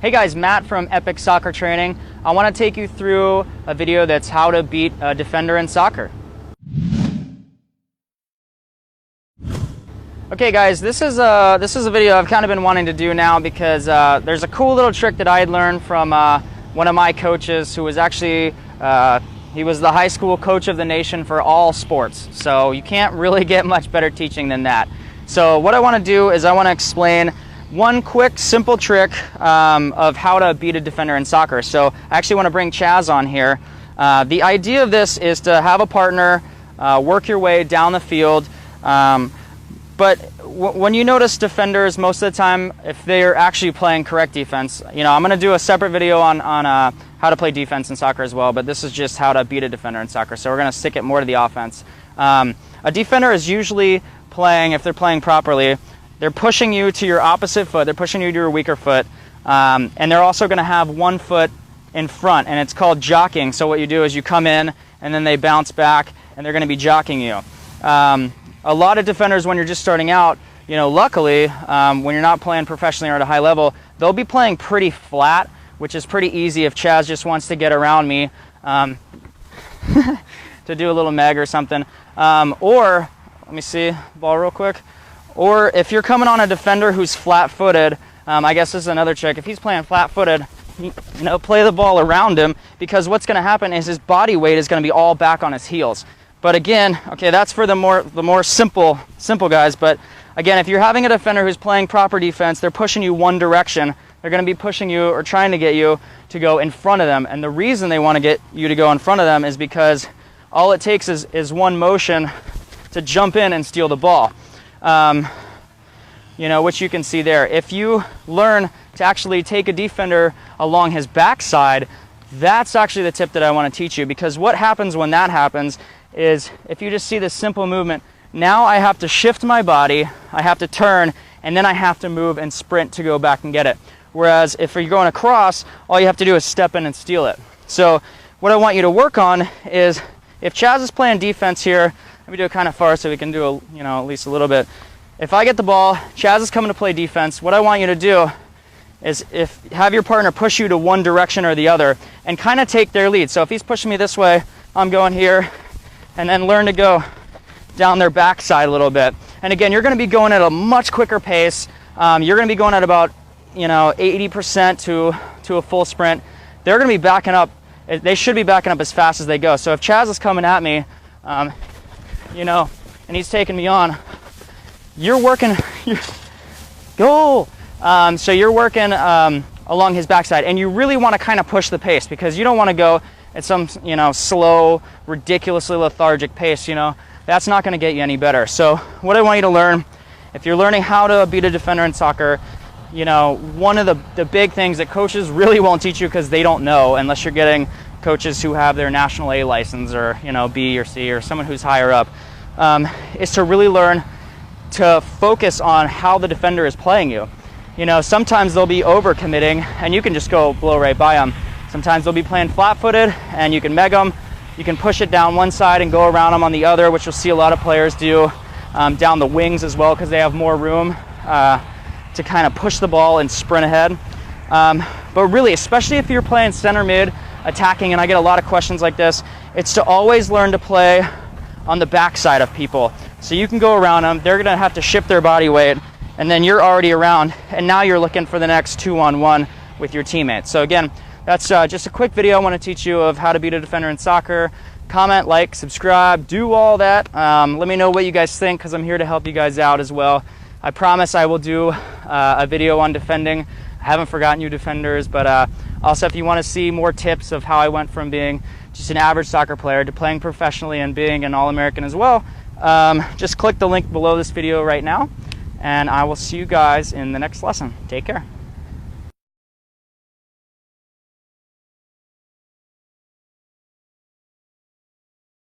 Hey guys, Matt from Epic Soccer Training. I want to take you through a video that's how to beat a defender in soccer. Okay guys, this is a video I've kind of been wanting to do now because there's a cool little trick that I had learned from one of my coaches who was actually, he was the high school coach of the nation for all sports. So you can't really get much better teaching than that. So what I want to do is I want to explain one quick, simple trick of how to beat a defender in soccer. So I actually want to bring Chaz on here. The idea of this is to have a partner, work your way down the field. But when you notice defenders, most of the time, if they're actually playing correct defense, you know, I'm going to do a separate video on how to play defense in soccer as well, but this is just how to beat a defender in soccer. So we're going to stick it more to the offense. A defender is usually playing, if they're playing properly, they're pushing you to your opposite foot, they're pushing you to your weaker foot, and they're also going to have one foot in front, and it's called jockeying. So what you do is you come in, and then they bounce back, and they're going to be jockeying you. A lot of defenders, when you're just starting out, you know, luckily, when you're not playing professionally or at a high level, they'll be playing pretty flat, which is pretty easy if Chaz just wants to get around me to do a little meg or something. Or, let me see, ball real quick. Or if you're coming on a defender who's flat-footed, I guess this is another trick. If he's playing flat-footed, you know, play the ball around him, because what's going to happen is his body weight is going to be all back on his heels. But again, okay, that's for the more simple guys. But again, if you're having a defender who's playing proper defense, they're pushing you one direction. They're going to be pushing you or trying to get you to go in front of them. And the reason they want to get you to go in front of them is because all it takes is one motion to jump in and steal the ball. You know, which you can see there. If you learn to actually take a defender along his backside, that's actually the tip that I want to teach you. Because what happens when that happens is, if you just see this simple movement, now I have to shift my body, I have to turn, and then I have to move and sprint to go back and get it. Whereas if you're going across, all you have to do is step in and steal it. So what I want you to work on is, if Chaz is playing defense here, let me do it kind of far so we can do at least a little bit. If I get the ball, Chaz is coming to play defense, what I want you to do is have your partner push you to one direction or the other and kind of take their lead. So if he's pushing me this way, I'm going here, and then learn to go down their backside a little bit. And again, you're going to be going at a much quicker pace. You're going to be going at about 80% to a full sprint. They're going to be backing up. They should be backing up as fast as they go. So if Chaz is coming at me, and he's taking me on, you're working. Goal. So you're working along his backside, and you really want to kind of push the pace, because you don't want to go at some slow, ridiculously lethargic pace. That's not going to get you any better. So what I want you to learn, if you're learning how to beat a defender in soccer, one of the big things that coaches really won't teach you, because they don't know, unless you're getting coaches who have their national A license, or B or C, or someone who's higher up, is to really learn to focus on how the defender is playing you. Sometimes they'll be overcommitting, and you can just go blow right by them. Sometimes they'll be playing flat-footed, and you can meg them. You can push it down one side and go around them on the other, which you'll see a lot of players do down the wings as well, because they have more room to kind of push the ball and sprint ahead. But really, especially if you're playing center mid, attacking, and I get a lot of questions like this, it's to always learn to play on the backside of people. So you can go around them, they're going to have to shift their body weight, and then you're already around, and now you're looking for the next 2-on-1 with your teammates. So again, that's just a quick video I want to teach you of how to beat a defender in soccer. Comment, like, subscribe, do all that. Let me know what you guys think, because I'm here to help you guys out as well. I promise I will do a video on defending. I haven't forgotten you defenders, but also if you want to see more tips of how I went from being just an average soccer player to playing professionally and being an All-American as well, just click the link below this video right now, and I will see you guys in the next lesson. Take care.